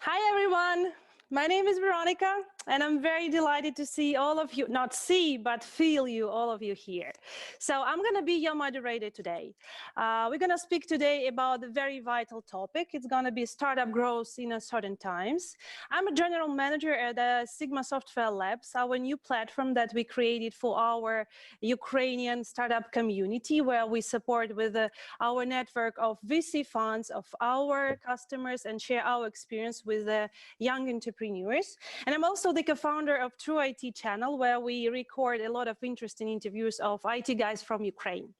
Hi, everyone. My name is Veronica, and I'm very delighted to see all of you, not see, but feel you, all of you here. So I'm going to be your moderator today. We're going to speak today about a very vital topic. It's going to be startup growth in uncertain times. I'm a general manager at the Sigma Software Labs, our new platform that we created for our Ukrainian startup community, where we support with our network of VC funds, of our customers, and share our experience with young entrepreneurs. And I'm also the co-founder of True IT channel, where we record a lot of interesting interviews of IT guys from Ukraine.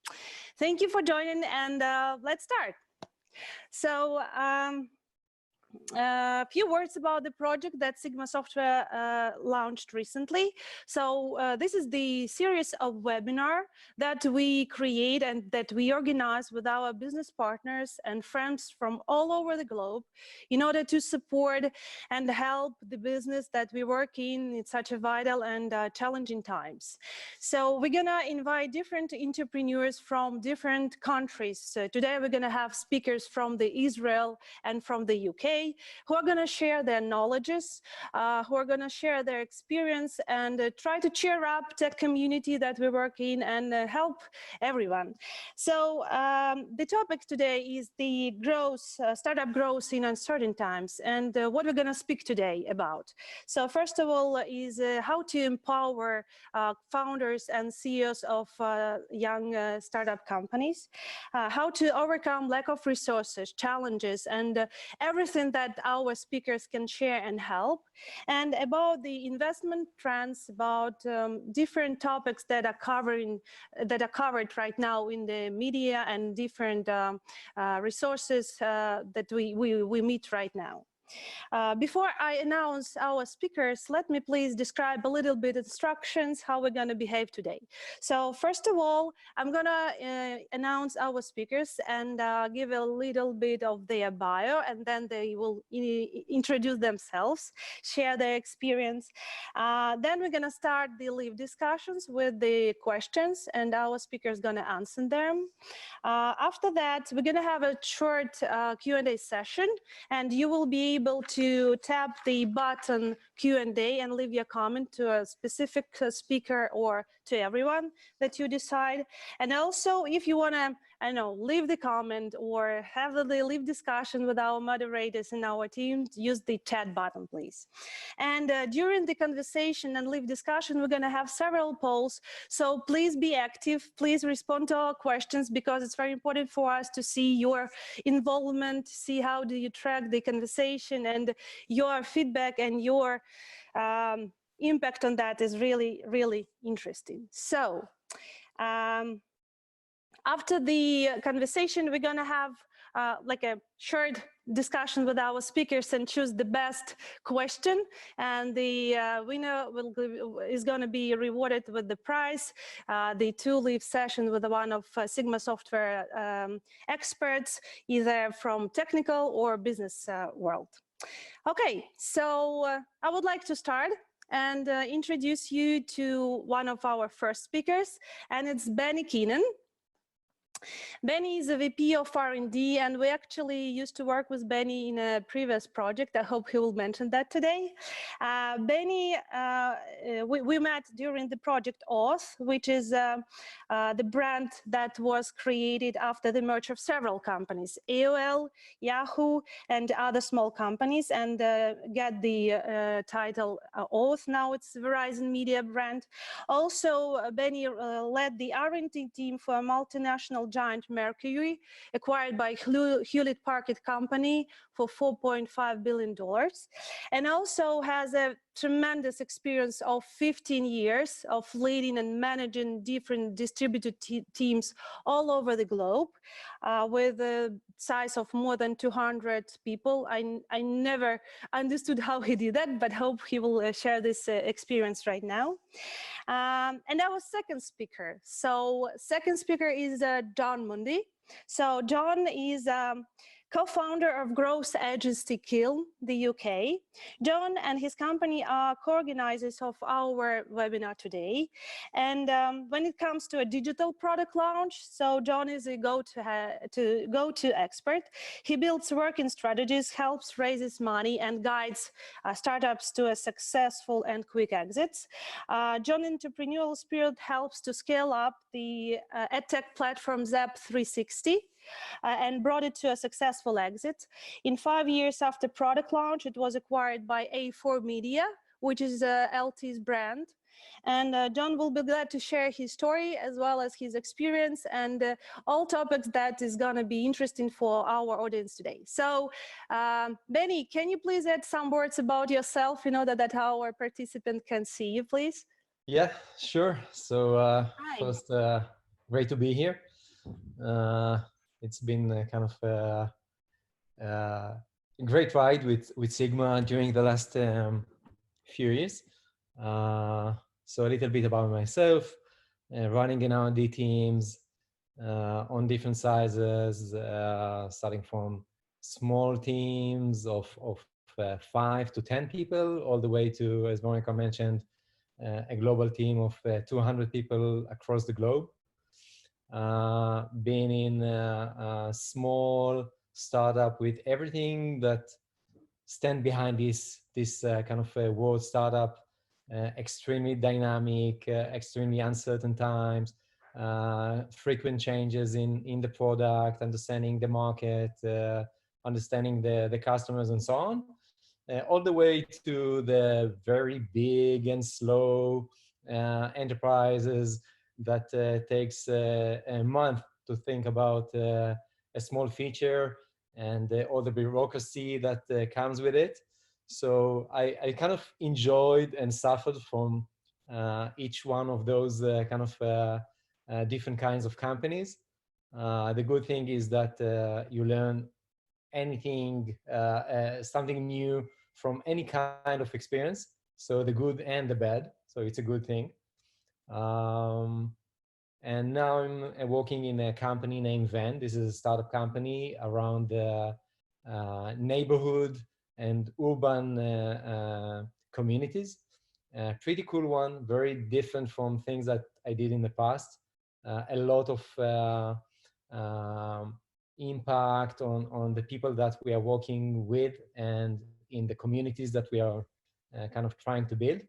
Thank you for joining, and let's start. So, a few words about the project that Sigma Software launched recently. So this is the series of webinar that we create and that we organize with our business partners and friends from all over the globe in order to support and help the business that we work in such a vital and challenging times. So we're gonna invite different entrepreneurs from different countries. So today we're gonna have speakers from the Israel and from the UK, who are going to share their knowledges, who are going to share their experience and try to cheer up the community that we work in and help everyone. So the topic today is the growth, startup growth in uncertain times, and what we're going to speak today about. So first of all is how to empower founders and CEOs of young startup companies, how to overcome lack of resources, challenges, and everything that our speakers can share and help, and about the investment trends, about different topics that are covered right now in the media and different resources that we meet right now. Before I announce our speakers, let me please describe a little bit instructions how we're going to behave today. So first of all, I'm going to announce our speakers and give a little bit of their bio, and then they will introduce themselves, share their experience. Then we're going to start the live discussions with the questions, and our speaker is going to answer them. After that, we're going to have a short Q&A session, and you will be able to tap the button Q&A and leave your comment to a specific speaker or to everyone that you decide. And also, if you want to, leave the comment or have the live discussion with our moderators and our team, use the chat button, please. And during the conversation and live discussion, we're going to have several polls. So please be active. Please respond to our questions, because it's very important for us to see your involvement, see how do you track the conversation, and your feedback and your impact on that is really, really interesting. So after the conversation, we're going to have like a short discussion with our speakers and choose the best question, and the winner is going to be rewarded with the prize, the two-live session with one of Sigma Software experts, either from technical or business world. Okay, so I would like to start and introduce you to one of our first speakers, and it's Keinan. Benny is a VP of R&D, and we actually used to work with Benny in a previous project. I hope he will mention that today. Benny, we met during the project Auth, which is the brand that was created after the merge of several companies, Aol, Yahoo, and other small companies, and get the title Auth. Now it's Verizon Media brand. Also, Benny led the R&D team for a multinational giant Mercury, acquired by Hewlett-Packard Company for $4.5 billion, and also has a tremendous experience of 15 years of leading and managing different distributed teams all over the globe, with a size of more than 200 people. I never understood how he did that, but hope he will share this experience right now. And our second speaker. So second speaker is Jon Mundy. So Jon is co-founder of growth agency Kiln, the UK. Jon and his company are co-organizers of our webinar today. And when it comes to a digital product launch, so Jon is a go-to expert. He builds working strategies, helps raises money, and guides startups to a successful and quick exits. Jon's entrepreneurial spirit helps to scale up the edtech platform Zap360 and brought it to a successful exit. In 5 years after product launch, it was acquired by A4 Media, which is Altice brand. And Jon will be glad to share his story as well as his experience and all topics that is going to be interesting for our audience today. So, Benny, can you please add some words about yourself in order that our participant can see you, please? Yeah, sure. So first, great to be here. It's been kind of a great ride with Sigma during the last few years. So a little bit about myself, running in R&D teams on different sizes, starting from small teams of 5 to 10 people, all the way to, as Monica mentioned, a global team of 200 people across the globe. Being in a small startup with everything that stand behind this kind of world startup, extremely dynamic, extremely uncertain times, frequent changes in the product, understanding the market, understanding the customers and so on, all the way to the very big and slow enterprises that takes a month to think about a small feature and all the bureaucracy that comes with it. So I kind of enjoyed and suffered from each one of those kind of different kinds of companies. The good thing is that you learn anything, something new from any kind of experience. So the good and the bad. So it's a good thing. And now I'm working in a company named Venn. This is a startup company around the neighborhood and urban communities. Pretty cool one, very different from things that I did in the past. A lot of impact on the people that we are working with and in the communities that we are kind of trying to build.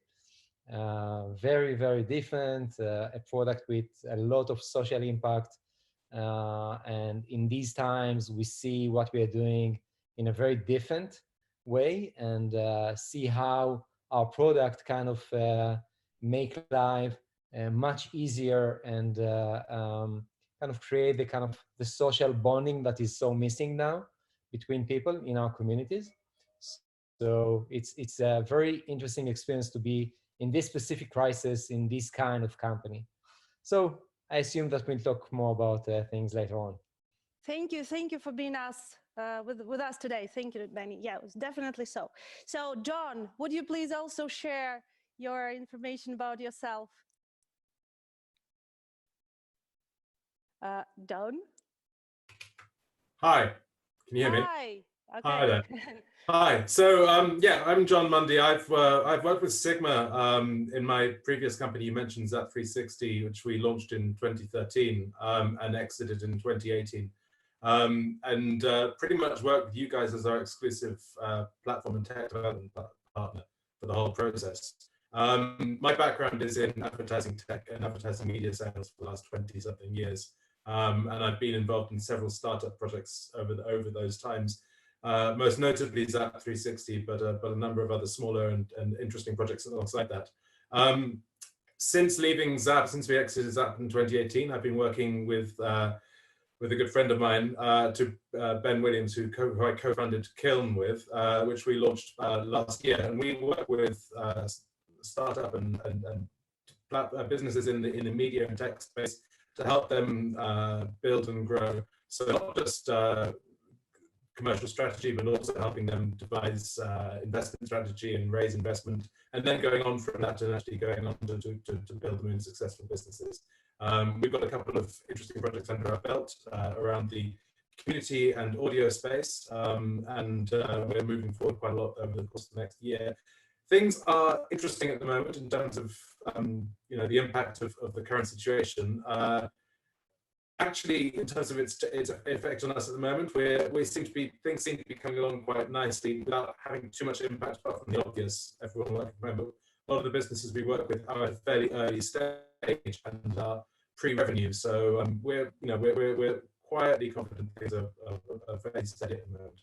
Very, very different, a product with a lot of social impact. And in these times, we see what we are doing in a very different way and see how our product kind of make life much easier and kind of create the kind of the social bonding that is so missing now between people in our communities. So it's a very interesting experience to be in this specific crisis in this kind of company. So I assume that we'll talk more about things later on. Thank you for being with us today. Thank you, Benny. Yeah, it was definitely so. So, Jon, would you please also share your information about yourself? Jon? Hi, can you hear me? Hi. Okay. Hi there. Hi. So yeah, I'm Jon Mundy. I've worked with Sigma in my previous company. You mentioned Zap360, which we launched in 2013 and exited in 2018. And pretty much worked with you guys as our exclusive platform and tech development partner for the whole process. My background is in advertising tech and advertising media sales for the last 20-something years. And I've been involved in several startup projects over those times. Most notably Zap360, but a number of other smaller and interesting projects alongside that. Since leaving Zap, since we exited Zap in 2018, I've been working with a good friend of mine, Ben Williams, who I co-founded Kiln with, which we launched last year. And we work with startup and businesses in the media and tech space to help them build and grow. So not just commercial strategy, but also helping them devise investment strategy and raise investment, and then going on from that and actually going on to build them into successful businesses. We've got a couple of interesting projects under our belt around the community and audio space, and we're moving forward quite a lot over the course of the next year. Things are interesting at the moment in terms of the impact of the current situation. Actually, in terms of its effect on us at the moment, things seem to be coming along quite nicely without having too much impact apart from the obvious. Everyone will remember a lot of the businesses we work with are at a fairly early stage and are pre-revenue. So we're quietly confident things are very steady at the moment.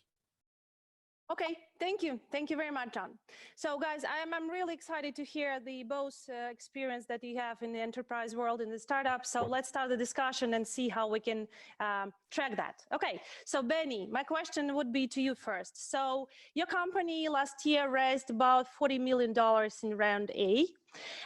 Okay, thank you. Thank you very much, John. So guys, I'm really excited to hear the both experience that you have in the enterprise world, in the startup. So let's start the discussion and see how we can track that. Okay, so Benny, my question would be to you first. So your company last year raised about $40 million in round A.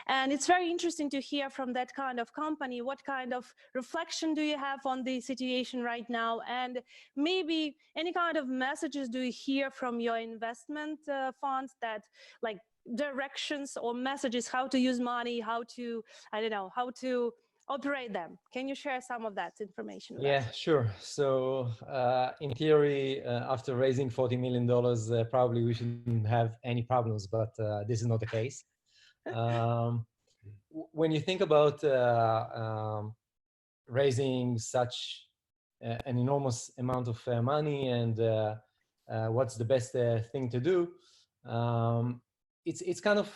And it's very interesting to hear from that kind of company, what kind of reflection do you have on the situation right now? And maybe any kind of messages do you hear from your investment funds that like directions or messages, how to use money, how to, I don't know, how to operate them? Can you share some of that information with us? Sure. So in theory, after raising $40 million, probably we shouldn't have any problems, but this is not the case. When you think about raising such an enormous amount of money and what's the best thing to do, it's kind of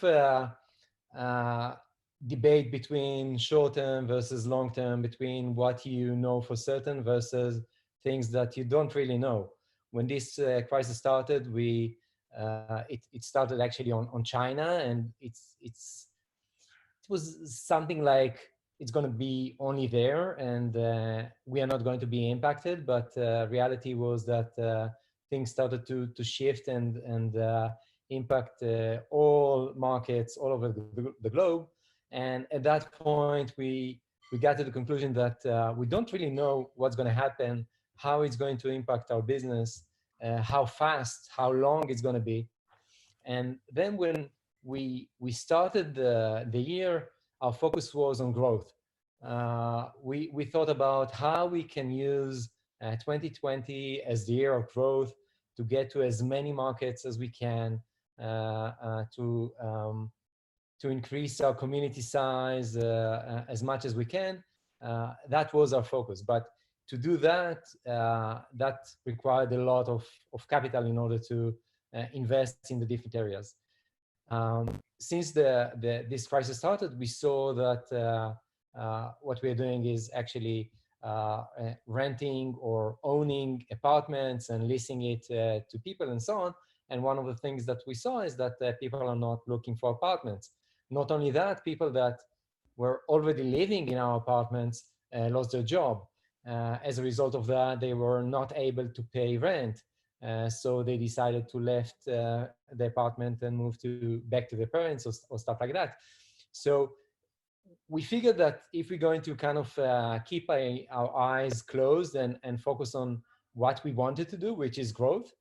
debate between short-term versus long-term, between what you know for certain versus things that you don't really know. When this crisis started, it started actually on China, and it was something like it's going to be only there, and we are not going to be impacted. But reality was that things started to shift and impact all markets all over the globe. And at that point, we got to the conclusion that we don't really know what's going to happen, how it's going to impact our business, how fast, how long it's going to be. And then when we started the year, our focus was on growth. We thought about how we can use 2020 as the year of growth to get to as many markets as we can, to increase our community size as much as we can. That was our focus. But to do that, that required a lot of capital in order to invest in the different areas. Since this crisis started, we saw that what we're doing is actually renting or owning apartments and leasing it to people and so on. And one of the things that we saw is that people are not looking for apartments. Not only that, people that were already living in our apartments lost their job. As a result of that, they were not able to pay rent. So they decided to left the apartment and move back to their parents or stuff like that. So we figured that if we're going to kind of keep our eyes closed and focus on what we wanted to do, which is growth,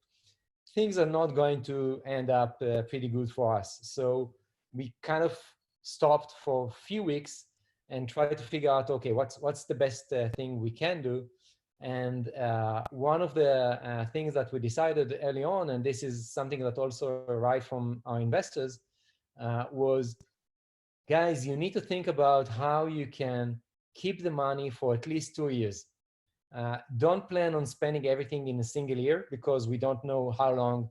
things are not going to end up pretty good for us. So we kind of stopped for a few weeks and tried to figure out, okay, what's the best thing we can do? And one of the things that we decided early on, and this is something that also arrived from our investors, was, guys, you need to think about how you can keep the money for at least 2 years. Don't plan on spending everything in a single year, because we don't know how long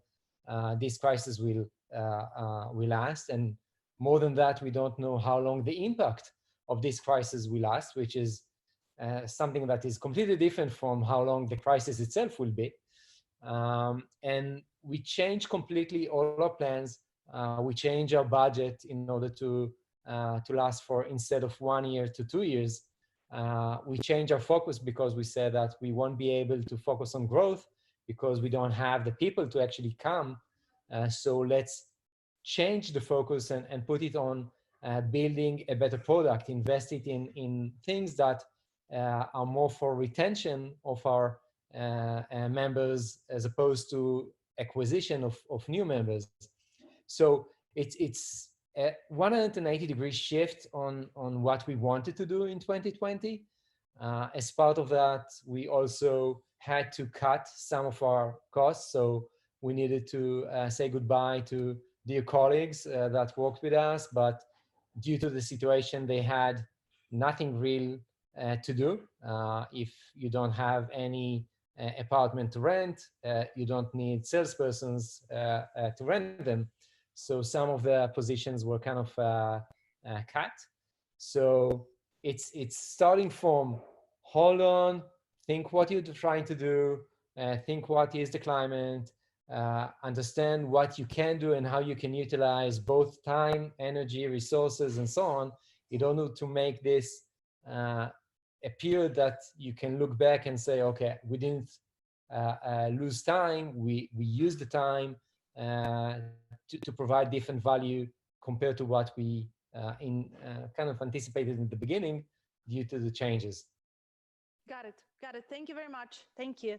this crisis will last. And more than that, we don't know how long the impact of this crisis will last, which is something that is completely different from how long the crisis itself will be. And we changed completely all our plans. We changed our budget in order to last for, instead of 1 year to 2 years. We changed our focus because we said that we won't be able to focus on growth because we don't have the people to actually come. So let's change the focus and put it on building a better product, invest it in things that are more for retention of our members as opposed to acquisition of new members. So it's a 180-degree shift on what we wanted to do in 2020. As part of that, we also had to cut some of our costs. So we needed to say goodbye to dear colleagues that worked with us, but due to the situation, they had nothing real to do. If you don't have any apartment to rent, you don't need salespersons to rent them. So some of the positions were kind of cut. So it's starting from, hold on, think what you're trying to do, think what is the climate, understand what you can do and how you can utilize both time, energy, resources, and so on, in order to make this a period that you can look back and say, okay, we didn't lose time, we used the time to provide different value compared to what we kind of anticipated in the beginning due to the changes. Got it. Got it. Thank you very much. Thank you.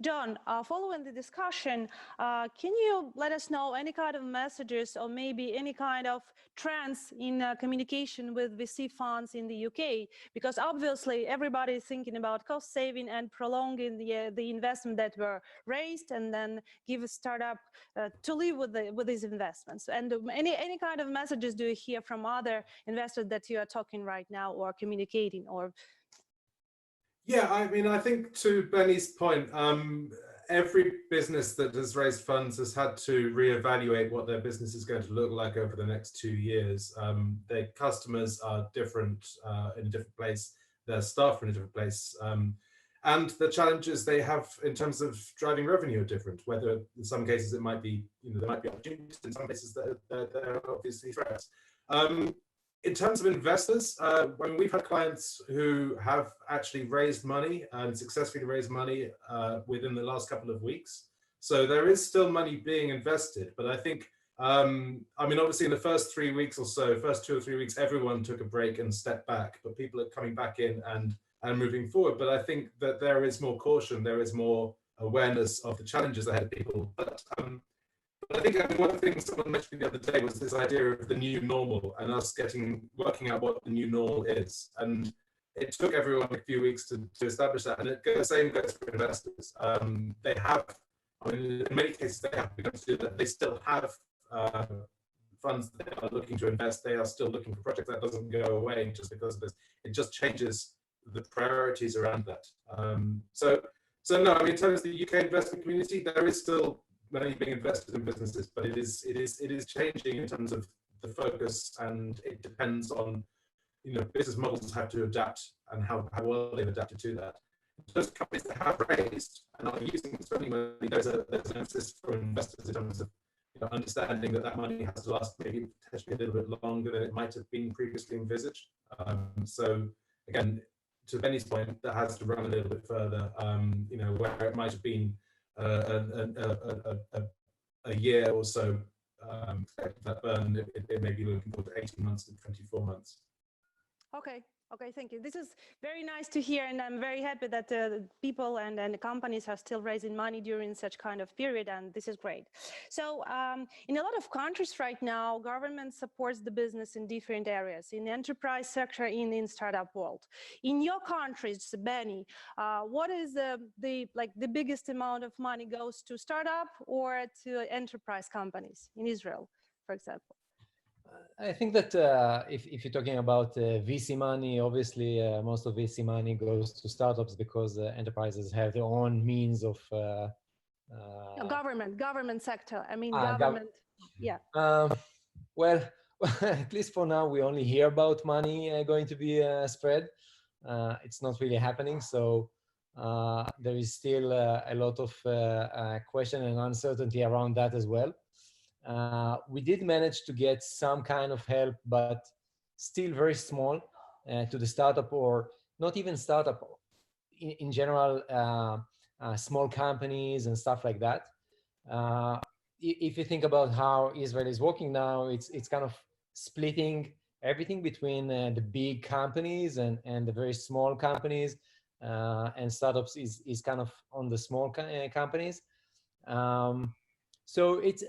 Jon, following the discussion, can you let us know any kind of messages or maybe any kind of trends in communication with VC funds in the UK? Because obviously everybody is thinking about cost saving and prolonging the investment that were raised and then give a startup to live with these investments. And any kind of messages do you hear from other investors that you are talking right now or communicating or? Yeah, I mean, I think to Benny's point, every business that has raised funds has had to reevaluate what their business is going to look like over the next 2 years. Their customers are different in a different place, their staff are in a different place, and the challenges they have in terms of driving revenue are different. Whether in some cases it might be, there might be opportunities, in some cases there are obviously threats. In terms of investors, when we've had clients who have actually raised money and successfully raised money within the last couple of weeks. So there is still money being invested, but I think, I mean, obviously in the first 3 weeks or so, first 2 or 3 weeks, everyone took a break and stepped back, but people are coming back in and moving forward. But I think that there is more caution, there is more awareness of the challenges ahead of people. But I think one of the things someone mentioned the other day was this idea of the new normal and us working out what the new normal is. And it took everyone a few weeks to establish that. And the same goes for investors. They have, I mean, in many cases, they have begun to do that. They still have funds that they are looking to invest. They are still looking for projects. That doesn't go away just because of this. It just changes the priorities around that. So no, I mean, in terms of the UK investment community, there is still money being invested in businesses, but it is changing in terms of the focus, and it depends on, business models have to adapt and how well they've adapted to that. Those companies that have raised and are using spending money, there's an emphasis for investors in terms of understanding that money has to last maybe potentially a little bit longer than it might have been previously envisaged. So again, to Benny's point, that has to run a little bit further. Where it might have been a year or so that burn, it may be looking forward to 18 months to 24 months. Okay, thank you. This is very nice to hear, and I'm very happy that people and companies are still raising money during such kind of period, and this is great. So in a lot of countries right now, government supports the business in different areas, in the enterprise sector, in startup world. In your countries, Benny, what is the biggest amount of money goes to startup or to enterprise companies in Israel, for example? I think that if you're talking about VC money, obviously most of VC money goes to startups because enterprises have their own means of government sector. I mean, government. Yeah. Well, at least for now, we only hear about money going to be spread. It's not really happening. So there is still a lot of question and uncertainty around that as well. We did manage to get some kind of help, but still very small to the startup, or not even startup, in general, small companies and stuff like that. If you think about how Israel is working now, it's kind of splitting everything between the big companies and the very small companies, and startups is kind of on the small companies. So it's,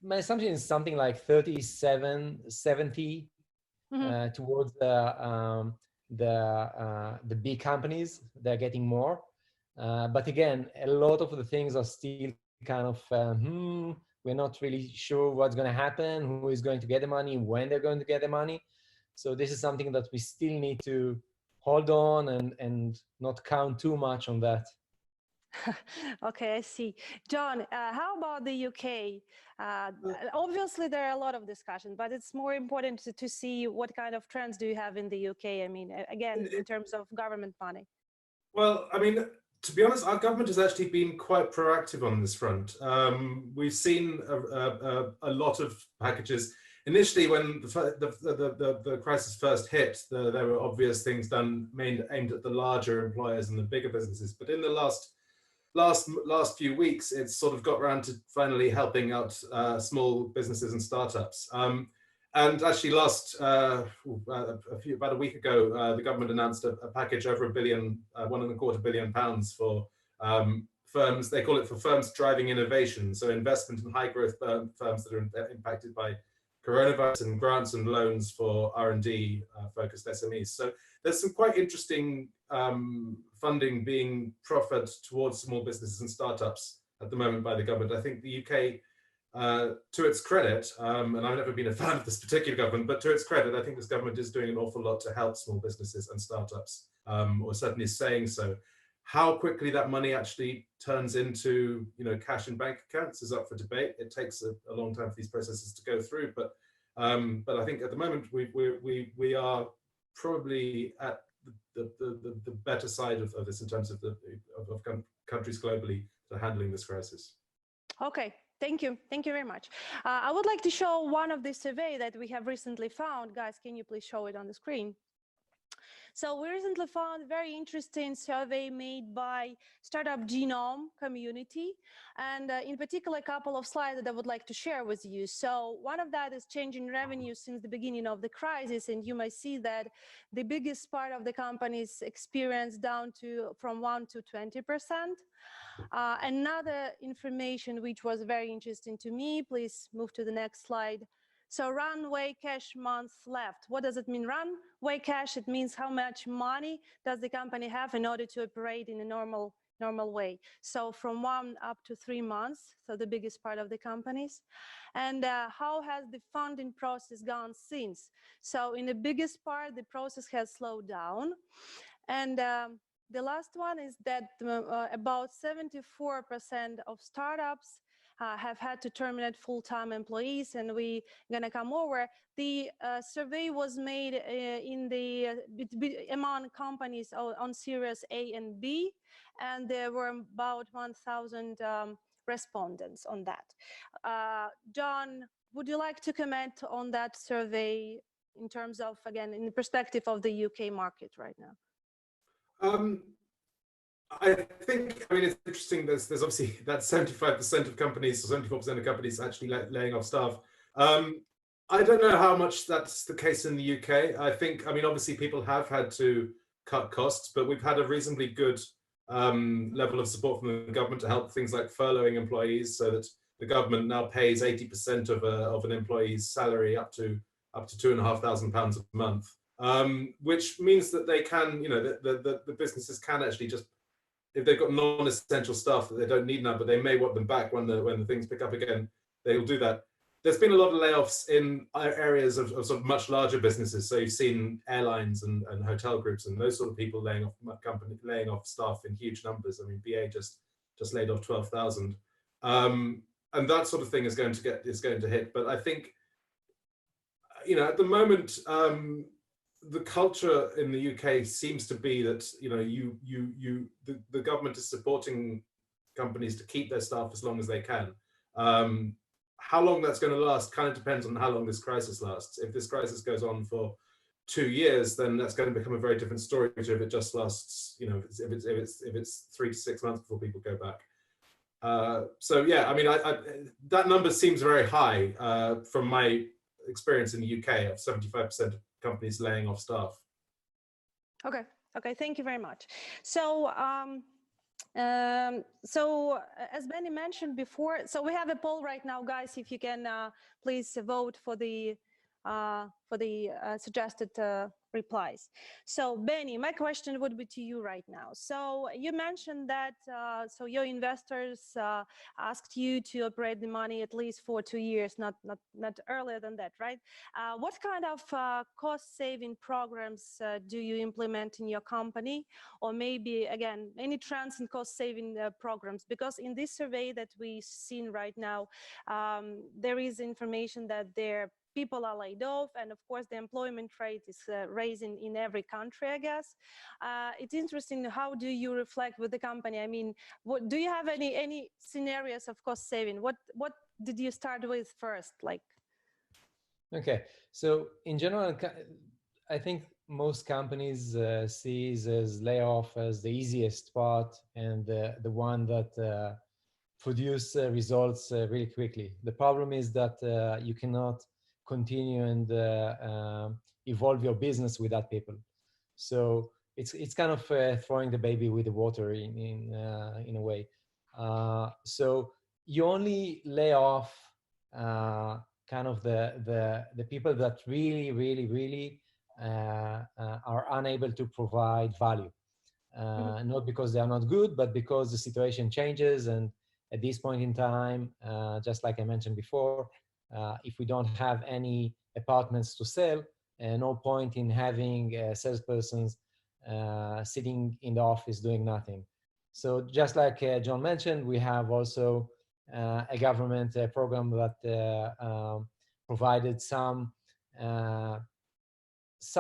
my assumption is something like 37-70 towards the big companies. They're getting more. But again, a lot of the things are still kind of, we're not really sure what's going to happen, who is going to get the money, when they're going to get the money. So this is something that we still need to hold on and not count too much on that. Okay, I see. John, how about the UK? Obviously, there are a lot of discussion, but it's more important to see what kind of trends do you have in the UK? I mean, again, in terms of government money. Well, I mean, to be honest, our government has actually been quite proactive on this front. We've seen a lot of packages. Initially, when the crisis first hit, there were obvious things done aimed at the larger employers and the bigger businesses. But in the last few weeks, it's sort of got around to finally helping out small businesses and startups. And actually, about a week ago, the government announced a package over £1.25 billion for firms. They call it for firms driving innovation, so investment in high growth firms that are impacted by coronavirus, and grants and loans for R&D focused SMEs. So there's some quite interesting funding being proffered towards small businesses and startups at the moment by the government. I think the UK, to its credit, and I've never been a fan of this particular government, but to its credit, I think this government is doing an awful lot to help small businesses and startups, or certainly is saying so. How quickly that money actually turns into, cash in bank accounts is up for debate. It takes a long time for these processes to go through, but I think at the moment we are probably at the better side of this in terms of countries globally that are handling this crisis. Okay. Thank you. Thank you very much. I would like to show one of the survey that we have recently found. Guys, can you please show it on the screen? So we recently found a very interesting survey made by Startup Genome community. And in particular, a couple of slides that I would like to share with you. So one of that is changing revenue since the beginning of the crisis. And you might see that the biggest part of the companies experienced down to from 1 to 20%. Another information which was very interesting to me, please move to the next slide. So runway cash months left. What does it mean, runway cash? It means how much money does the company have in order to operate in a normal way. So from 1 up to 3 months, so the biggest part of the companies. And how has the funding process gone since? So in the biggest part, the process has slowed down. And the last one is that about 74% of startups have had to terminate full-time employees, and we're going to come over. The survey was made among companies on Series A and B, and there were about 1,000 respondents on that. John, would you like to comment on that survey in terms of, again, in the perspective of the UK market right now? I think, it's interesting. There's obviously that 75% of companies, or 74% of companies actually laying off staff. I don't know how much that's the case in the UK. I think, obviously people have had to cut costs, but we've had a reasonably good level of support from the government to help things like furloughing employees, so that the government now pays 80% of an employee's salary up to £2,500 a month, which means that they can, the businesses can actually just, if they've got non-essential staff that they don't need now, but they may want them back when the things pick up again, they'll do that. There's been a lot of layoffs in areas of sort of much larger businesses. So you've seen airlines and hotel groups and those sort of people laying off staff in huge numbers. BA just laid off 12,000, and that sort of thing is going to hit. But I think, at the moment, the culture in the UK seems to be that the government is supporting companies to keep their staff as long as they can. How long that's going to last kind of depends on how long this crisis lasts. If this crisis goes on for 2 years, then that's going to become a very different story to if it just lasts, if it's 3 to 6 months before people go back. So yeah, that number seems very high from my experience in the UK of 75% of companies laying off staff. Okay, thank you very much. So as Benny mentioned before, so we have a poll right now, guys. If you can please vote for the suggested replies. So Benny, my question would be to you right now. So you mentioned that so your investors asked you to operate the money at least for 2 years, not earlier than that, right? What kind of cost-saving programs do you implement in your company, or maybe again any trends in cost-saving programs? Because in this survey that we've seen right now, there is information that people are laid off, and of course the employment rate is rising in every country, I guess. It's interesting, how do you reflect with the company? I mean, do you have any scenarios of cost saving? What did you start with first? Like, okay, so in general, I think most companies sees as layoff as the easiest part and the one that produce results really quickly. The problem is that you cannot continue and evolve your business without people. So it's kind of throwing the baby with the water in a way. So you only lay off kind of the people that really are unable to provide value. Not because they are not good, but because the situation changes. And at this point in time, just like I mentioned before, if we don't have any apartments to sell, no point in having salespersons sitting in the office doing nothing. So just like John mentioned, we have also a government program that provided some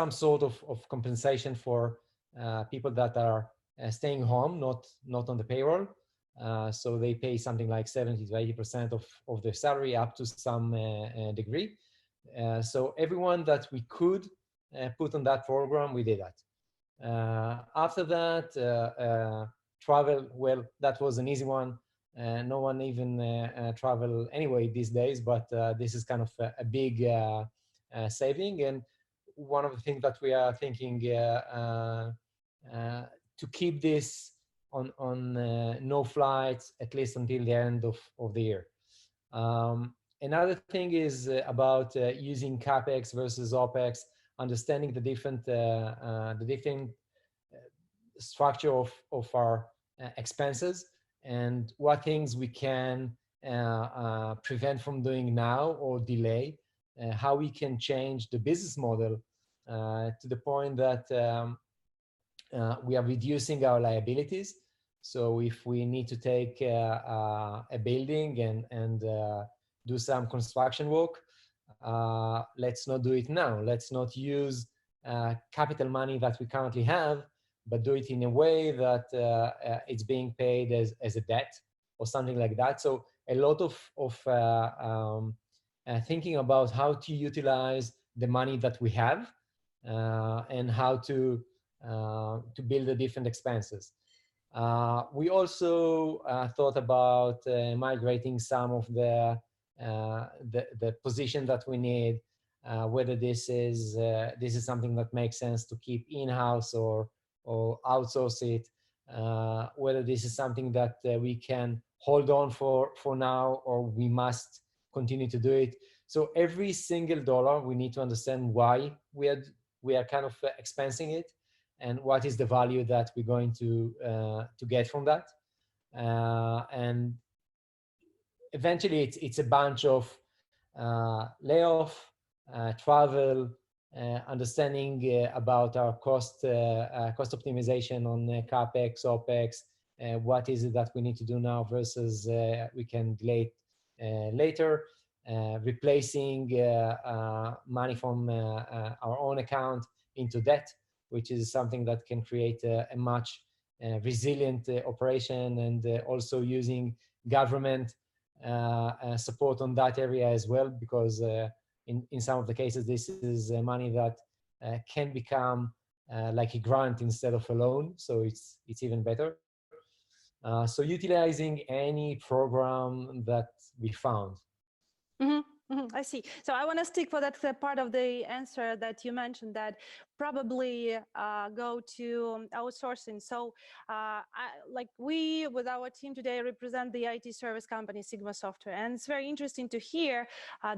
sort of compensation for people that are staying home, not on the payroll. So they pay something like 70 to 80% of their salary up to some degree. So everyone that we could put on that program, we did that. After that, travel, well, that was an easy one. No one even travel anyway these days, but this is kind of a big saving. And one of the things that we are thinking to keep this on no flights, at least until the end of the year. Another thing is about using CapEx versus OpEx, understanding the different structure of our expenses and what things we can prevent from doing now or delay, how we can change the business model to the point that we are reducing our liabilities. So if we need to take a building and do some construction work, let's not do it now. Let's not use capital money that we currently have, but do it in a way that it's being paid as a debt or something like that. So a lot of thinking about how to utilize the money that we have and how to build the different expenses. We also thought about migrating some of the position that we need, whether this is something that makes sense to keep in-house or outsource it, whether this is something that we can hold on for now or we must continue to do it. So every single dollar, we need to understand why we are kind of expensing it and what is the value that we're going to get from that. And eventually it's a bunch of layoff, travel, understanding about our cost optimization on CapEx, OpEx, what is it that we need to do now versus we can delay later, replacing money from our own account into debt, which is something that can create a much resilient operation, and also using government support on that area as well, because in some of the cases, this is money that can become like a grant instead of a loan, so it's even better. So utilizing any program that we found. Mm-hmm. I see. So I want to stick for that part of the answer that you mentioned, that probably go to outsourcing. So like we, with our team today, represent the IT service company Sigma Software. And it's very interesting to hear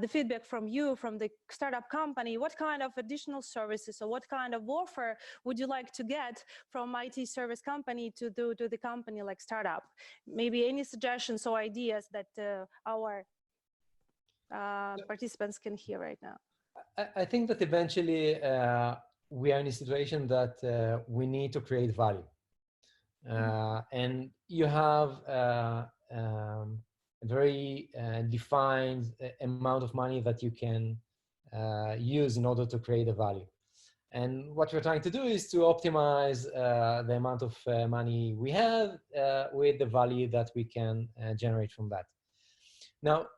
the feedback from you, from the startup company. What kind of additional services or what kind of offer would you like to get from IT service company to do to the company like startup? Maybe any suggestions or ideas that our participants can hear right now? I think that eventually we are in a situation that we need to create value. And you have a very defined amount of money that you can use in order to create a value. And what we're trying to do is to optimize the amount of money we have with the value that we can generate from that. Now,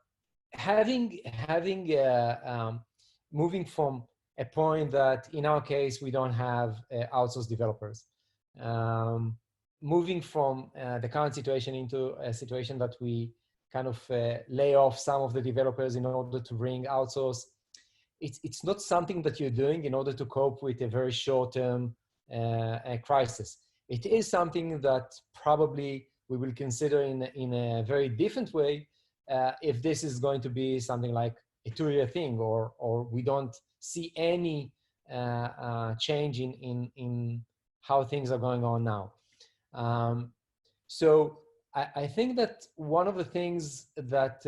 moving from a point that in our case we don't have outsourced developers, moving from the current situation into a situation that we kind of lay off some of the developers in order to bring outsource, it's not something that you're doing in order to cope with a very short-term crisis. It is something that probably we will consider in a very different way if this is going to be something like a 2-year thing, or we don't see any change in how things are going on now. So I think that one of the things that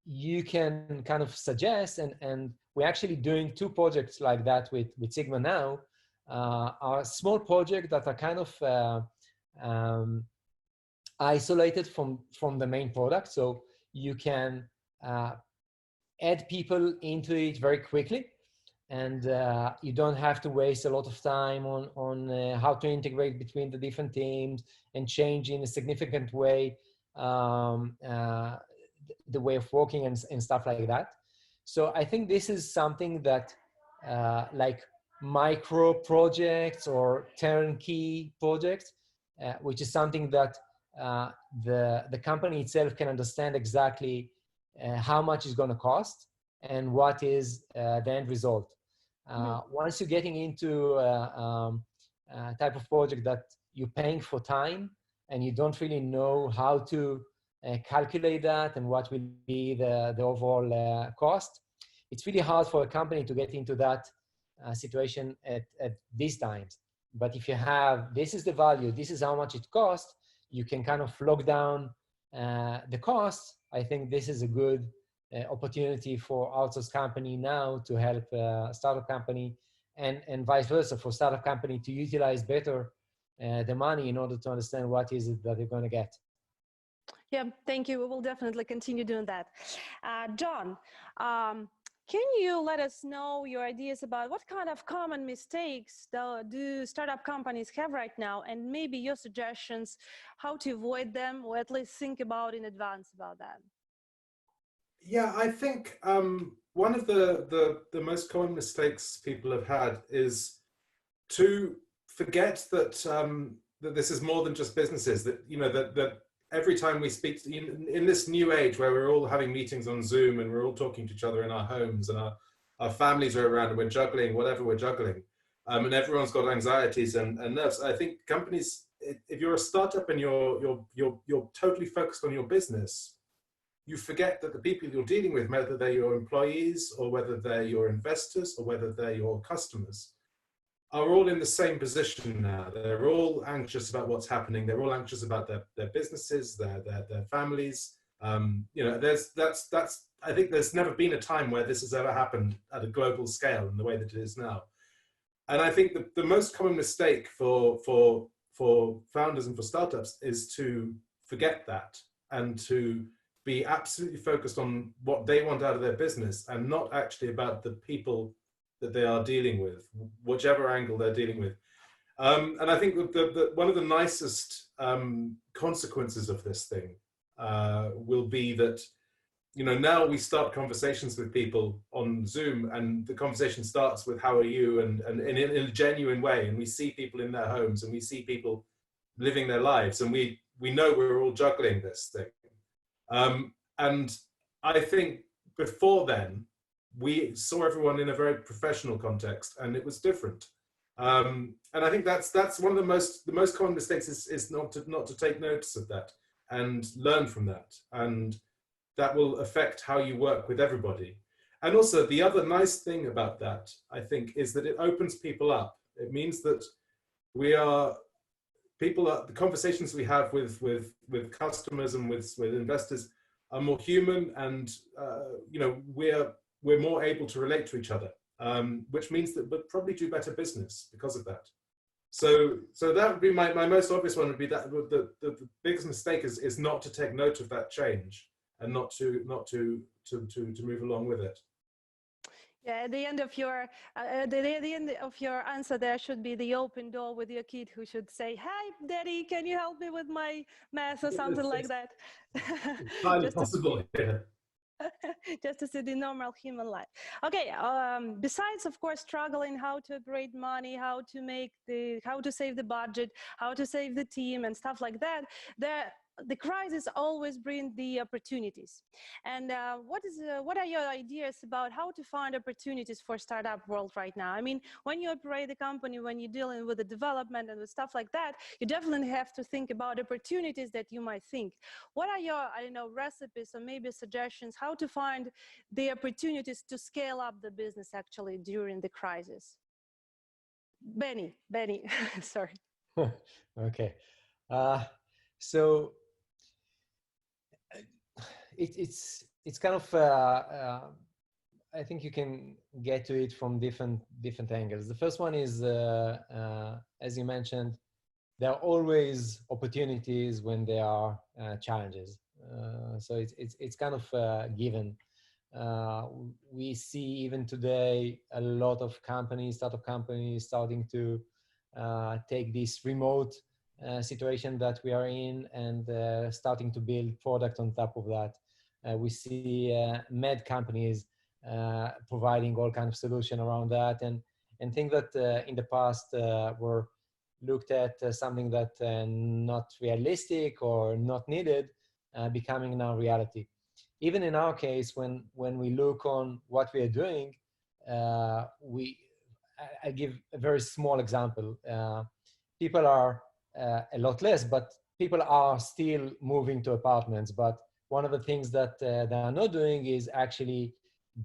you can kind of suggest, and we're actually doing 2 projects like that with Sigma now, are small projects that are kind of isolated from the main product. So you can add people into it very quickly, and you don't have to waste a lot of time on how to integrate between the different teams and change in a significant way the way of working and stuff like that. So I think this is something that like micro projects or turnkey projects, which is something that the company itself can understand exactly how much it's going to cost and what is the end result. Once you're getting into a type of project that you're paying for time and you don't really know how to calculate that and what will be the overall cost, it's really hard for a company to get into that situation at these times. But if you have, this is the value, this is how much it costs, you can kind of lock down the costs. I think this is a good opportunity for outsourced company now to help startup company, and vice versa for startup company to utilize better the money in order to understand what is it that they're going to get. Yeah, thank you. We will definitely continue doing that. Jon, can you let us know your ideas about what kind of common mistakes do startup companies have right now, and maybe your suggestions how to avoid them, or at least think about in advance about that? Yeah, I think one of the most common mistakes people have had is to forget that that this is more than just businesses. That that every time we speak in this new age where we're all having meetings on Zoom and we're all talking to each other in our homes and our families are around and we're juggling whatever we're juggling, and everyone's got anxieties and nerves. I think companies, if you're a startup and you're totally focused on your business, you forget that the people you're dealing with, whether they're your employees or whether they're your investors or whether they're your customers, are all in the same position now. They're all anxious about what's happening. They're all anxious about their businesses, their families. I think there's never been a time where this has ever happened at a global scale in the way that it is now. And I think the most common mistake for founders and for startups is to forget that and to be absolutely focused on what they want out of their business and not actually about the people that they are dealing with, whichever angle they're dealing with. And I think one of the nicest consequences of this thing will be that, now we start conversations with people on Zoom and the conversation starts with how are you, and in a genuine way, and we see people in their homes and we see people living their lives, and we know we're all juggling this thing. And I think before then, we saw everyone in a very professional context, and it was different. And I think that's one of the most common mistakes is not to take notice of that and learn from that, and that will affect how you work with everybody. And also, the other nice thing about that, I think, is that it opens people up. It means that the conversations we have with customers and with investors are more human, and we're more able to relate to each other, which means that we'll probably do better business because of that. So that would be my most obvious one, would be that the biggest mistake is not to take note of that change and not to move along with it. Yeah, at the end of your answer, there should be the open door with your kid who should say, "Hi, Daddy, can you help me with my math?" or something like that. It's highly possible. Just to see the normal human life. Okay. Besides, of course, struggling how to operate money, how to save the budget, how to save the team, and stuff like that, the crisis always brings the opportunities. And what are your ideas about how to find opportunities for startup world right now? I mean, when you operate the company, when you're dealing with the development and with stuff like that, you definitely have to think about opportunities that you might think. What are your, I don't know, recipes or maybe suggestions how to find the opportunities to scale up the business actually during the crisis? Benny, sorry. Okay. So it's kind of I think you can get to it from different angles. The first one is as you mentioned, there are always opportunities when there are challenges. So it's kind of given. We see even today a lot of startup companies starting to take this remote situation that we are in and starting to build product on top of that. We see med companies providing all kinds of solution around that, and think that in the past were looked at something that not realistic or not needed, becoming now reality. Even in our case, when we look on what we are doing, I give a very small example. People are a lot less, but people are still moving to apartments. But one of the things that they are not doing is actually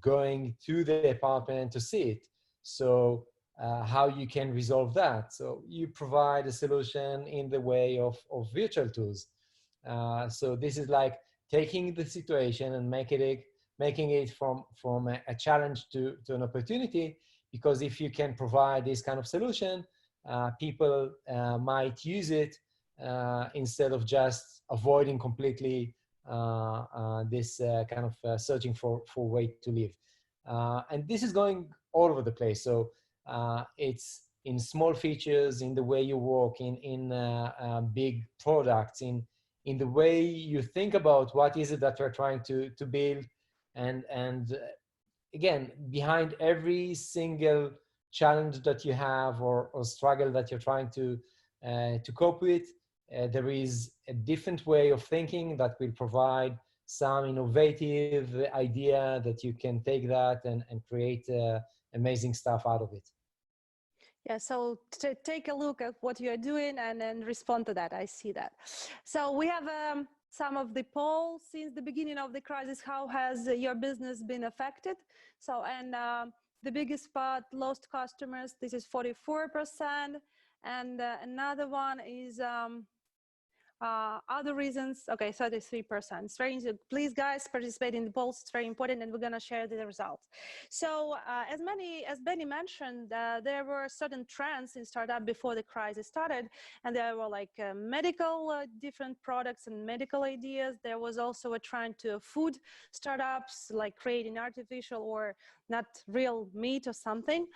going to the apartment to see it. So how you can resolve that? So you provide a solution in the way of virtual tools. So this is like taking the situation and making it from a challenge to an opportunity, because if you can provide this kind of solution, people might use it instead of just avoiding completely this kind of searching for a way to live. And this is going all over the place. So it's in small features, in the way you work, in big products, in the way you think about what is it that you're trying to build. And again, behind every single challenge that you have or struggle that you're trying to cope with, there is a different way of thinking that will provide some innovative idea that you can take that and create amazing stuff out of it. Yeah, so take a look at what you're doing and then respond to that. I see that. So we have some of the polls since the beginning of the crisis. How has your business been affected? So, and the biggest part, lost customers, this is 44%. And another one is other reasons, okay, 33%. It's very easy. Please, guys, participate in the polls. It's very important, and we're going to share the results. So as Benny mentioned, there were certain trends in startup before the crisis started, and there were like medical, different products and medical ideas. There was also a trend to food startups, like creating artificial or not real meat or something.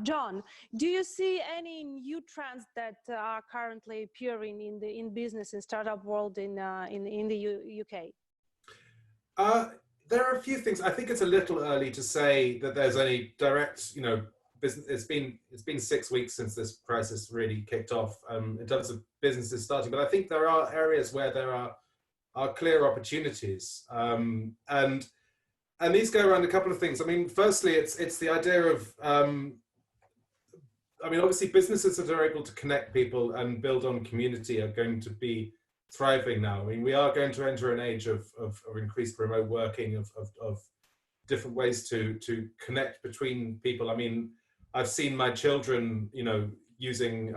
John, do you see any new trends that are currently appearing in business and startup world in the UK? There are a few things. I think it's a little early to say that there's any direct, business. It's been 6 weeks since this crisis really kicked off in terms of businesses starting. But I think there are areas where there are clear opportunities, and and these go around a couple of things. I mean, firstly, it's the idea of, I mean, obviously businesses that are able to connect people and build on community are going to be thriving now. I mean, we are going to enter an age of increased remote working, of different ways to connect between people. I mean, I've seen my children, you know, using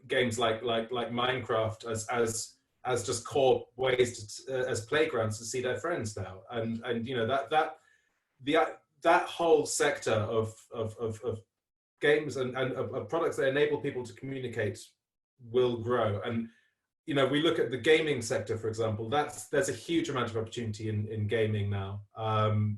games like Minecraft as just core ways to, as playgrounds to see their friends now, and you know that whole sector of games and of products that enable people to communicate will grow. And you know, we look at the gaming sector, for example. There's a huge amount of opportunity in gaming now.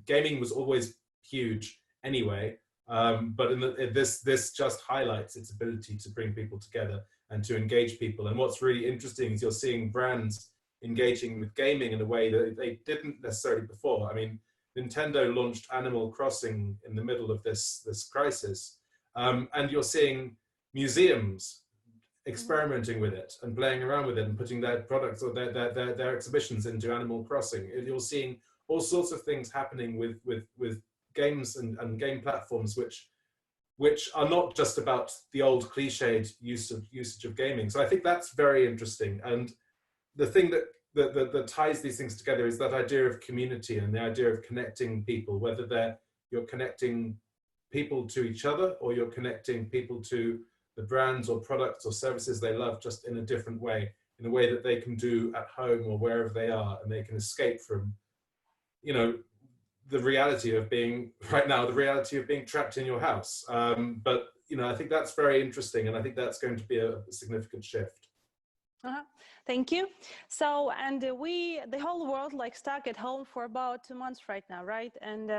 Gaming was always huge anyway, but this just highlights its ability to bring people together and to engage people. And what's really interesting is you're seeing brands engaging with gaming in a way that they didn't necessarily before. I mean, Nintendo launched Animal Crossing in the middle of this crisis, and you're seeing museums experimenting with it and playing around with it and putting their products or their exhibitions into Animal Crossing. You're seeing all sorts of things happening with games and game platforms which are not just about the old cliched usage of gaming. So I think that's very interesting. And the thing that ties these things together is that idea of community and the idea of connecting people, whether you're connecting people to each other or you're connecting people to the brands or products or services they love, just in a different way, in a way that they can do at home or wherever they are, and they can escape from, you know, the reality of being trapped in your house. But you know, I think that's very interesting, and I think that's going to be a significant shift. Thank you. So, and the whole world like stuck at home for about 2 months right now, right? And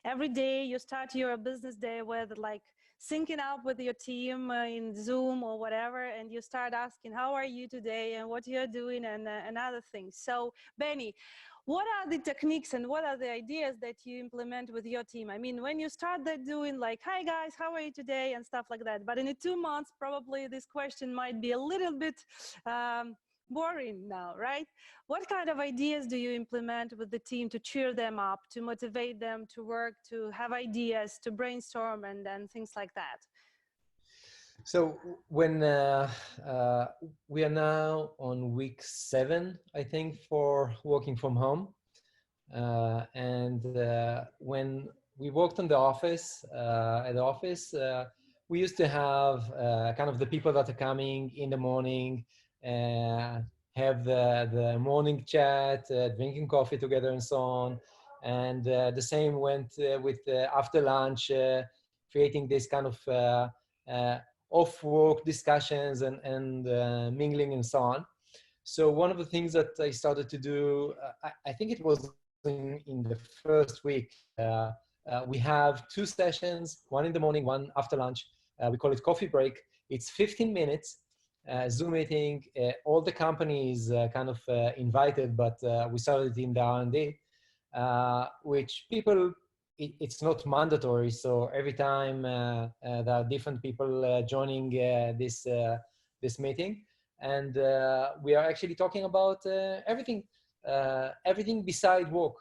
every day you start your business day with like syncing up with your team in Zoom or whatever, and you start asking, how are you today and what you're doing and other things. So, Benny, what are the techniques and what are the ideas that you implement with your team? I mean, when you start that doing like, hi guys, how are you today and stuff like that, but in 2 months, probably this question might be a little bit boring now, right? What kind of ideas do you implement with the team to cheer them up, to motivate them to work, to have ideas, to brainstorm and things like that? So when we are now on week 7, I think, for working from home, and when we worked in the office, we used to have kind of the people that are coming in the morning, have the morning chat, drinking coffee together and so on. And the same went with after lunch, creating this kind of off-work discussions and mingling and so on. So one of the things that I started to do, I think it was in the first week, we have 2 sessions, one in the morning, one after lunch. We call it coffee break. It's 15 minutes, Zoom meeting. All the companies kind of invited, but we started in the R&D, which people, it's not mandatory. So every time there are different people joining this meeting, and we are actually talking about everything beside work.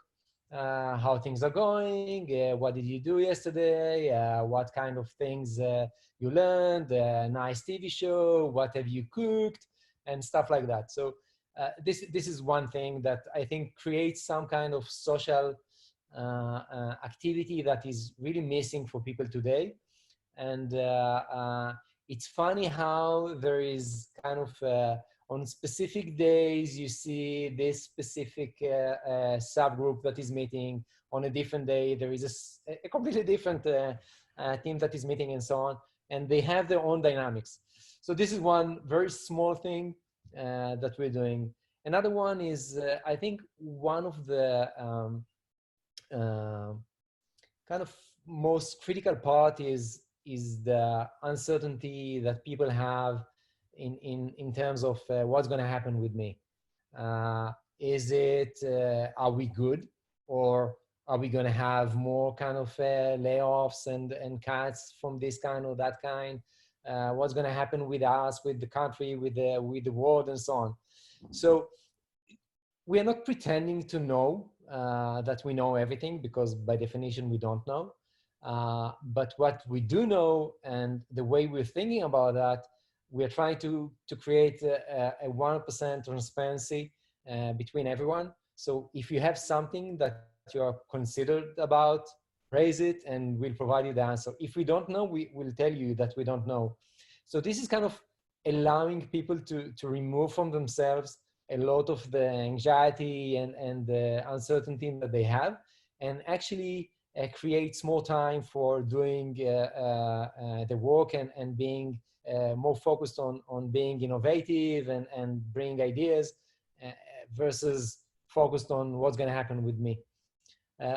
How things are going, what did you do yesterday, what kind of things you learned, a nice TV show, what have you cooked, and stuff like that. So this is one thing that I think creates some kind of social activity that is really missing for people today. And it's funny how there is kind of on specific days, you see this specific subgroup that is meeting. On a different day, there is a completely different team that is meeting and so on. And they have their own dynamics. So this is one very small thing that we're doing. Another one is, I think, one of the kind of most critical part is the uncertainty that people have in terms of what's going to happen with me. Is it, are we good, or are we going to have more kind of layoffs and cuts from this kind or that kind? What's going to happen with us, with the country, with the world, and so on. So we are not pretending to know that we know everything, because by definition we don't know. But what we do know, and the way we're thinking about that, we're trying to create a 1% transparency between everyone. So if you have something that you're considered about, raise it and we'll provide you the answer. If we don't know, we will tell you that we don't know. So this is kind of allowing people to remove from themselves a lot of the anxiety and the uncertainty that they have, and actually creates more time for doing the work and being more focused on being innovative and bring ideas versus focused on what's going to happen with me.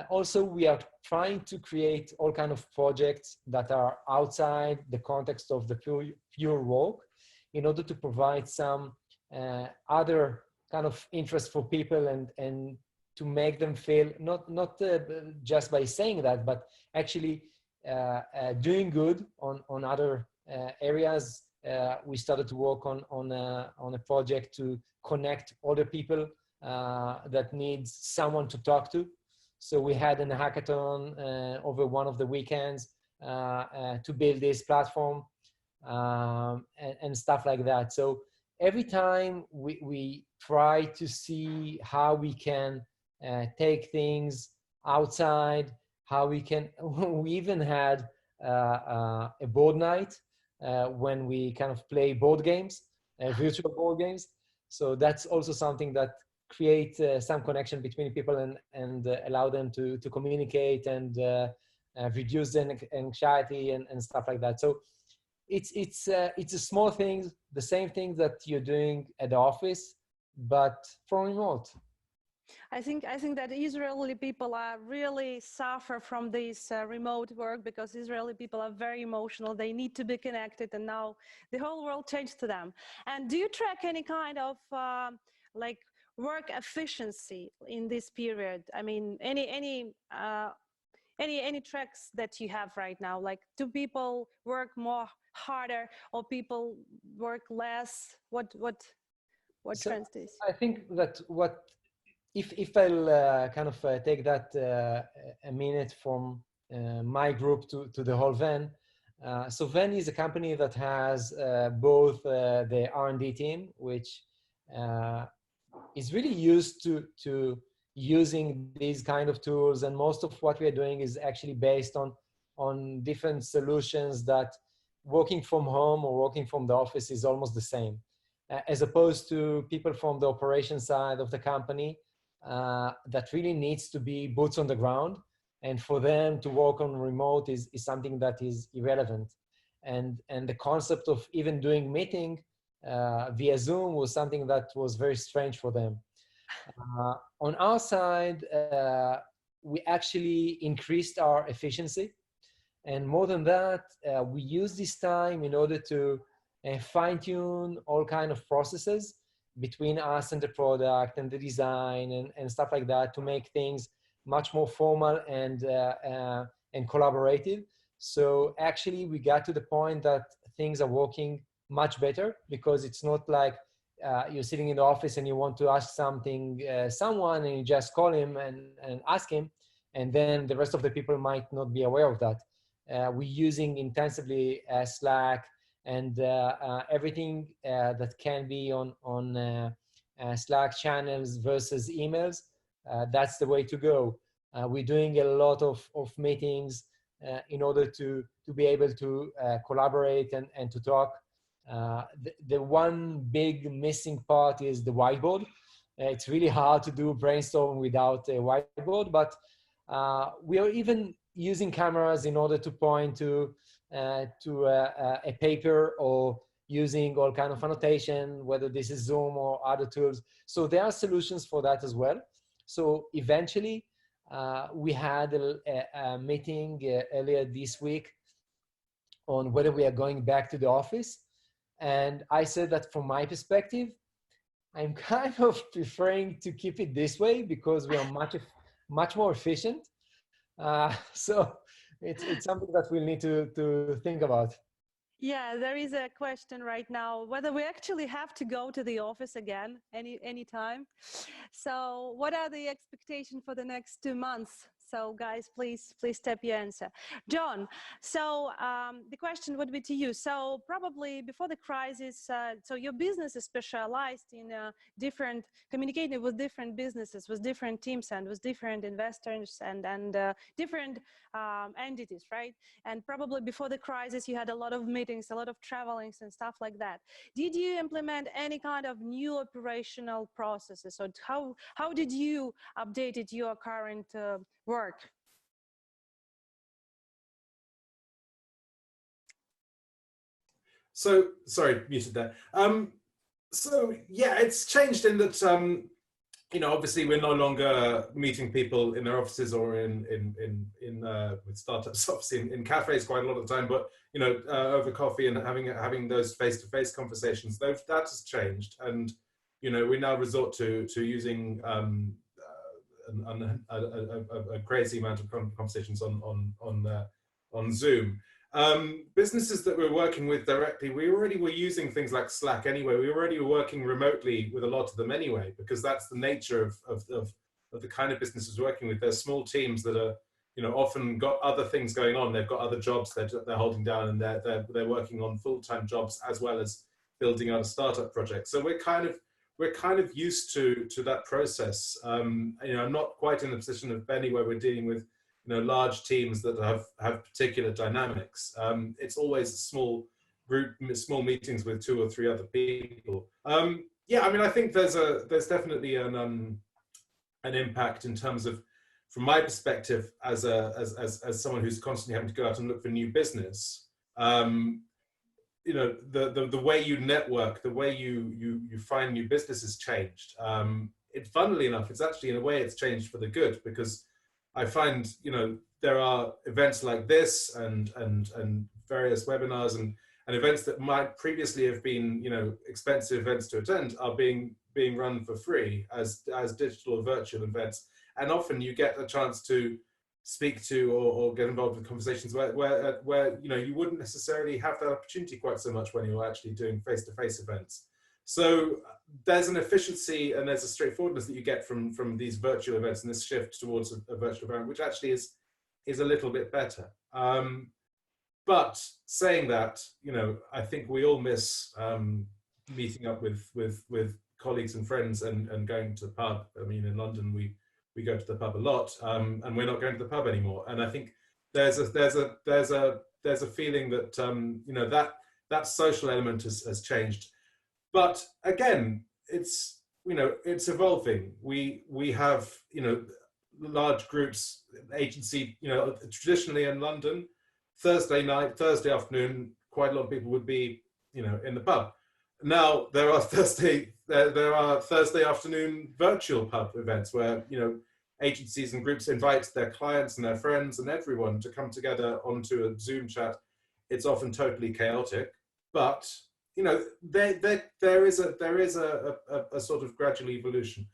Also, we are trying to create all kind of projects that are outside the context of the pure work, in order to provide some other kind of interest for people and to make them feel not just by saying that, but actually doing good on other areas. We started to work on a project to connect other people that needs someone to talk to. So we had a hackathon over one of the weekends to build this platform and stuff like that. So every time we try to see how we can take things outside, how we can, we even had a board night when we kind of play board games, virtual board games. So that's also something that create some connection between people and allow them to communicate and reduce the anxiety and stuff like that. So it's a small things, the same thing that you're doing at the office, but from remote. I think that Israeli people are really suffer from this remote work, because Israeli people are very emotional. They need to be connected, and now the whole world changed to them. And do you track any kind of like work efficiency in this period? I mean, any tracks that you have right now? Like, do people work more harder or people work less? What trends do you see? I think that if I'll kind of take that a minute from my group to the whole Venn. So Venn is a company that has both the R&D team, which is really used to using these kind of tools, and most of what we are doing is actually based on different solutions that working from home or working from the office is almost the same, as opposed to people from the operation side of the company that really needs to be boots on the ground, and for them to work on remote is something that is irrelevant. And the concept of even doing meeting via Zoom was something that was very strange for them. On our side, we actually increased our efficiency. And more than that, we use this time in order to fine-tune all kind of processes between us and the product and the design and stuff like that, to make things much more formal and collaborative. So actually, we got to the point that things are working much better, because it's not like you're sitting in the office and you want to ask something, someone, and you just call him and ask him, and then the rest of the people might not be aware of that. We're using intensively Slack and everything that can be on Slack channels versus emails. That's the way to go. We're doing a lot of meetings in order to be able to collaborate and to talk. The one big missing part is the whiteboard. It's really hard to do brainstorm without a whiteboard, but we are even using cameras in order to point to a paper, or using all kind of annotation, whether this is Zoom or other tools. So there are solutions for that as well. So eventually, we had a meeting earlier this week on whether we are going back to the office. And I said that from my perspective, I'm kind of preferring to keep it this way, because we are much more efficient. So it's something that we'll need to think about. Yeah, there is a question right now whether we actually have to go to the office again any time. So, what are the expectations for the next 2 months? So, guys, please tap your answer. John, so the question would be to you. So, probably before the crisis, so your business is specialized in different communicating with different businesses, with different teams, and with different investors and different entities, right? And probably before the crisis, you had a lot of meetings, a lot of travelings and stuff like that. Did you implement any kind of new operational processes, or how did you update your current work? So, sorry, muted there. So yeah, it's changed in that you know, obviously we're no longer meeting people in their offices or in with startups, obviously in cafes quite a lot of the time, but you know, over coffee and having those face-to-face conversations. That has changed, and you know, we now resort to using a crazy amount of conversations on Zoom. Businesses that we're working with directly, we already were using things like Slack anyway. We already were working remotely with a lot of them anyway, because that's the nature of the kind of businesses we're working with. They're small teams that are, you know, often got other things going on. They've got other jobs they're holding down, and they're working on full-time jobs as well as building out a startup project. So we're kind of used to that process. You know, I'm not quite in the position of Benny where we're dealing with, you know, large teams that have particular dynamics. It's always a small group, small meetings with 2 or 3 other people. Yeah, I mean, I think there's definitely an impact in terms of, from my perspective, as someone who's constantly having to go out and look for new business. You know, the way you network, the way you find new business has changed. Funnily enough, it's actually, in a way, it's changed for the good, because I find, you know, there are events like this and various webinars and events that might previously have been, you know, expensive events to attend are being run for free as digital or virtual events. And often you get a chance to speak to or get involved with conversations where you know, you wouldn't necessarily have that opportunity quite so much when you're actually doing face-to-face events. So there's an efficiency and there's a straightforwardness that you get from these virtual events and this shift towards a virtual event, which actually is a little bit better. But saying that, you know, I think we all miss meeting up with colleagues and friends and going to the pub. I mean, in London we go to the pub a lot, and we're not going to the pub anymore. And I think there's a feeling that you know, that social element has changed. But again, it's, you know, it's evolving. We have, you know, large groups, agency, you know, traditionally in London, Thursday afternoon, quite a lot of people would be, you know, in the pub. Now there are Thursday afternoon virtual pub events where, you know, agencies and groups invite their clients and their friends and everyone to come together onto a Zoom chat. It's often totally chaotic, but you know, there is a sort of gradual evolution.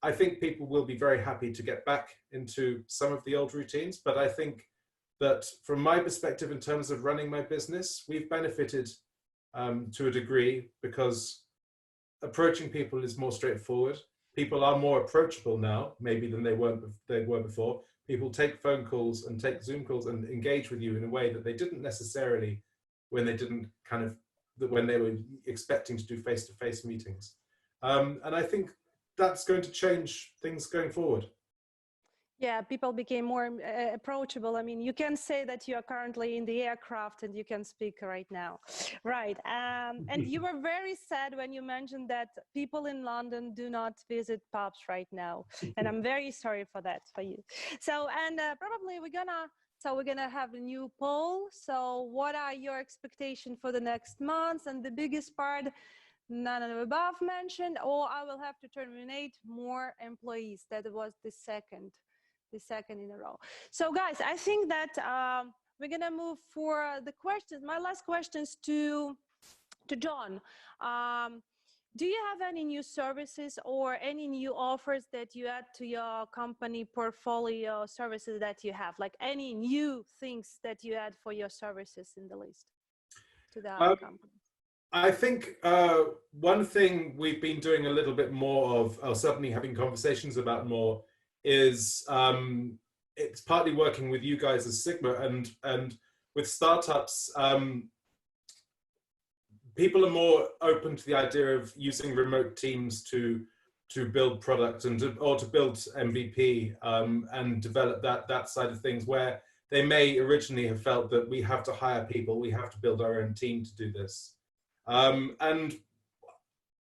I think people will be very happy to get back into some of the old routines, but I think that from my perspective, in terms of running my business, we've benefited to a degree, because approaching people is more straightforward. People are more approachable now, maybe, than they were before. People take phone calls and take Zoom calls and engage with you in a way that they didn't necessarily when they were expecting to do face-to-face meetings. And I think that's going to change things going forward. Yeah, people became more approachable. I mean, you can say that you are currently in the aircraft and you can speak right now. Right. And you were very sad when you mentioned that people in London do not visit pubs right now. And I'm very sorry for that, for you. So, and probably we're gonna have a new poll. So what are your expectations for the next months? And the biggest part, none of the above mentioned, or I will have to terminate more employees. That was the second in a row. So guys, I think that we're gonna move for the questions. My last questions to Jon. Do you have any new services or any new offers that you add to your company portfolio services that you have? Like any new things that you add for your services in the list? to the other companies? I think one thing we've been doing a little bit more of, or certainly having conversations about more, is it's partly working with you guys as Sigma and with startups. People are more open to the idea of using remote teams to build product and to build MVP and develop that side of things, where they may originally have felt that we have to hire people, we have to build our own team to do this. And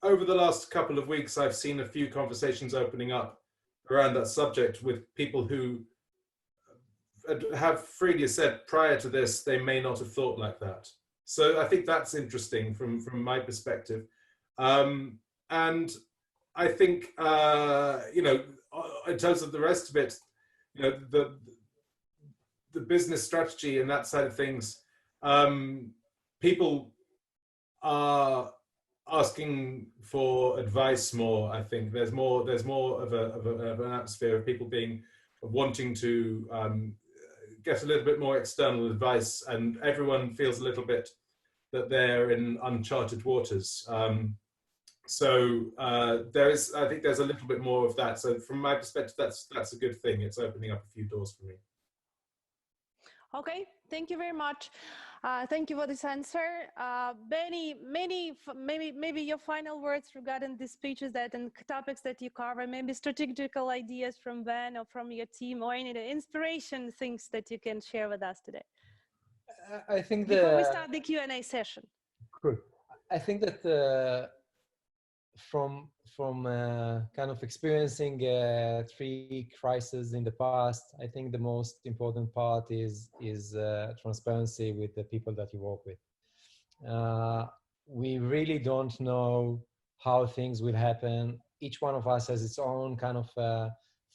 over the last couple of weeks, I've seen a few conversations opening up around that subject with people who have freely said prior to this, they may not have thought like that. So I think that's interesting from my perspective. And I think, you know, in terms of the rest of it, you know, the business strategy and that side of things, people are asking for advice more. I think there's more of an atmosphere of people wanting to get a little bit more external advice, and everyone feels a little bit that they're in uncharted waters. So I think there's a little bit more of that. So from my perspective, that's a good thing. It's opening up a few doors for me. Okay, thank you very much. Thank you for this answer. Benny, maybe your final words regarding the speeches and topics that you cover, maybe strategical ideas from Venn or from your team, or any inspiration things that you can share with us today. I think before we start the Q&A session. Cool. I think that from kind of experiencing 3 crises in the past, I think the most important part is transparency with the people that you work with. We really don't know how things will happen. Each one of us has its own kind of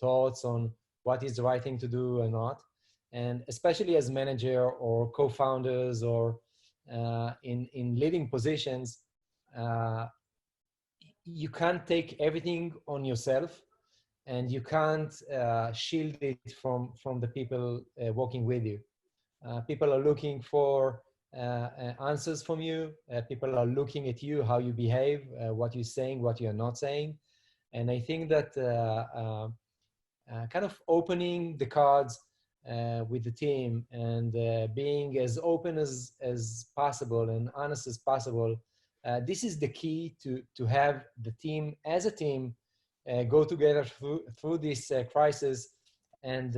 thoughts on what is the right thing to do or not. And especially as manager or co-founders or in leading positions, you can't take everything on yourself, and you can't shield it from the people working with you. People are looking for answers from you. People are looking at you, how you behave, what you're saying, what you're not saying. And I think that kind of opening the cards with the team and being as open as possible and honest as possible, this is the key to have the team as a team go together through this crisis and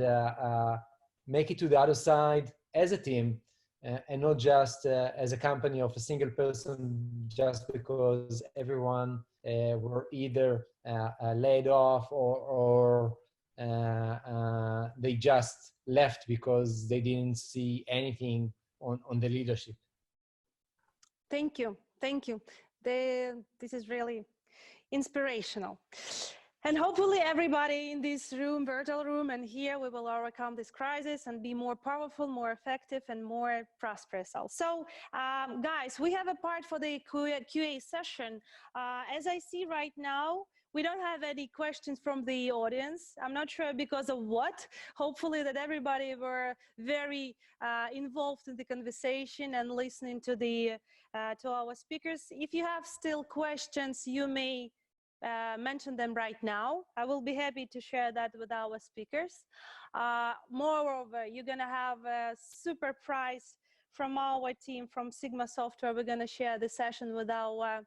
make it to the other side as a team, and not just as a company of a single person, just because everyone were either laid off or they just left because they didn't see anything on the leadership. Thank you. Thank you. This is really inspirational. And hopefully everybody in this room, virtual room, and here, we will overcome this crisis and be more powerful, more effective, and more prosperous also. Guys, we have a part for the QA session. As I see right now, we don't have any questions from the audience. I'm not sure because of what. Hopefully that everybody were very involved in the conversation and listening to our speakers. If you have still questions, you may mention them right now. I will be happy to share that with our speakers. Moreover, you're going to have a super prize from our team, from Sigma Software. We're going to share the session with our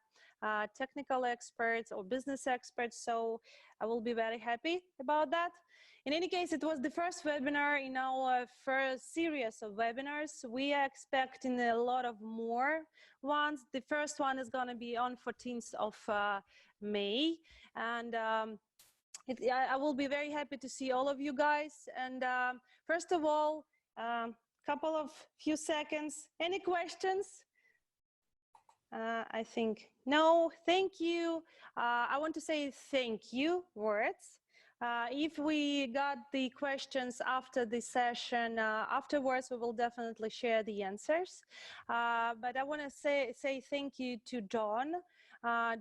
technical experts or business experts, so I will be very happy about that. In any case, it was the first webinar in our first series of webinars. We are expecting a lot of more ones. The first one is going to be on 14th of May, and I will be very happy to see all of you guys. And first of all, few seconds. Any questions? I think no. Thank you. I want to say thank you words. If we got the questions after the session, afterwards, we will definitely share the answers. But I want to say thank you to Jon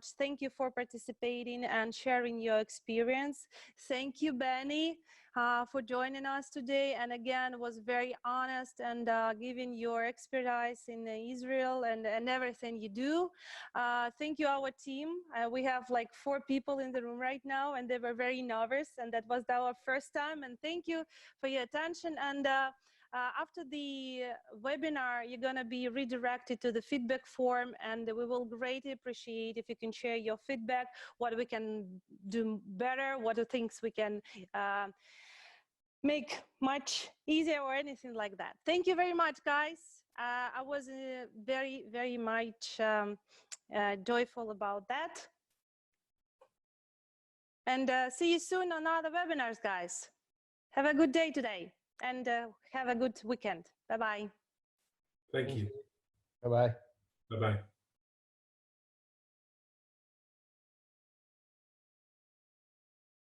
Just thank you for participating and sharing your experience. Thank you, Benny, for joining us today. And again, was very honest and giving your expertise in Israel and everything you do. Thank you, our team. We have like 4 people in the room right now, and they were very nervous, and that was our first time. And thank you for your attention. And after the webinar, you're going to be redirected to the feedback form, and we will greatly appreciate if you can share your feedback, what we can do better, what are things we can make much easier or anything like that. Thank you very much, guys. I was very, very much joyful about that. And see you soon on other webinars, guys. Have a good day today, and have a good weekend. Bye-bye. Thank you. Bye-bye. Bye-bye.